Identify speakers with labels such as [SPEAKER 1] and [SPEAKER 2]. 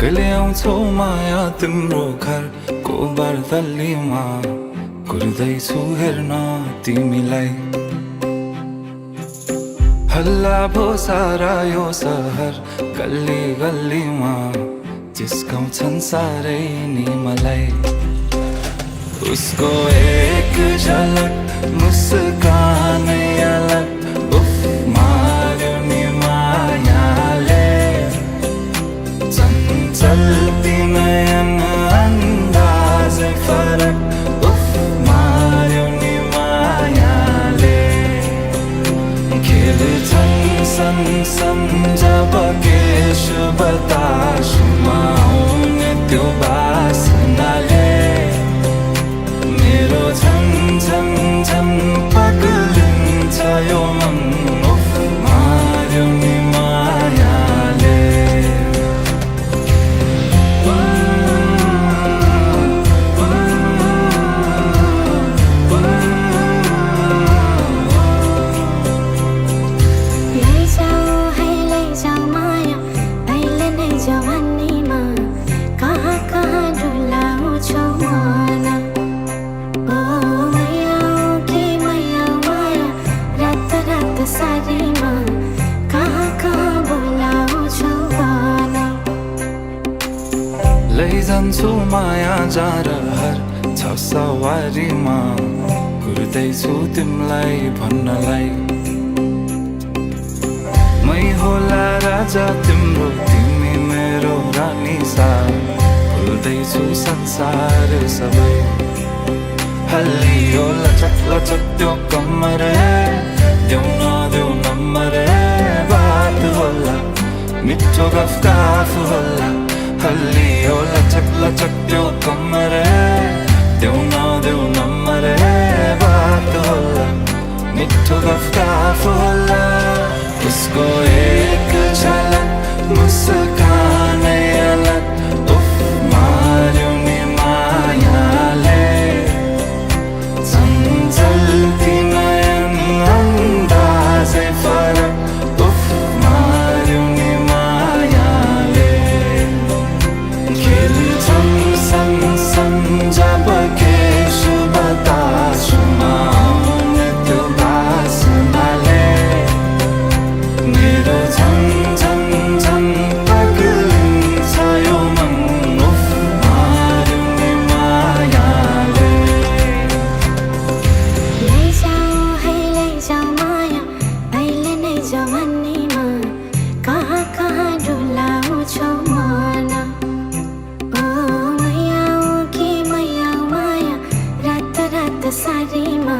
[SPEAKER 1] कहिले आउँछौ माया तिम्रो घर को बर्दलीमा कुर्दैछु हेर्न तिमीलाई हल्ला भो सारा यो सहर गल्ली गल्लीमा जिस्काउँछन् सारै नि मलाई उसको एक झलक मुस्कानै अलग उफ मार्यो नि मायाले चञ्चल्ती नयन अन्दाजै फरक उफ मार्यो नि मायाले खेल्छन् सन जब केश बतासमा आउने त्यो बासनाले मेरो झन् झन् झन् पग्लिन्छ यो मन उफ मार्यो नि मायाले लैजान्छु माया जारहर छ सवारीमा कुर्दैछु तिमीलाई भन्नलाई मै होला राजा तिम्रो तिमी मेरो रानी सा भुल्दैछु संसार सबै हल्लियो लचक लचक त्यो कम्मर देऊ नदेऊ नम्बर बात होला मिठो गफ होला हल्लियो लचक लचक त्यो कम्मर देऊ नदेऊ नम्बर बात होला मिठो गफ होला उसको एक झलक मुस्कानै अलग उफ मार्यो नि मायाले चञ्चल्ती नयन अन्दाजै फरक उफ मार्यो नि मायाले खेल्छन् सन जब केश बतासमा आउने त्यो बासनाले मेरो झन् झन् झन् पग्लिन्छ यो मन उफ मार्यो नि मायाले
[SPEAKER 2] लैजाऊ माया अहिले नै जवानीमा कहाँ कहाँ डुलाउँछौ मन ओ मैया कि मैया माया रात रात सारीमा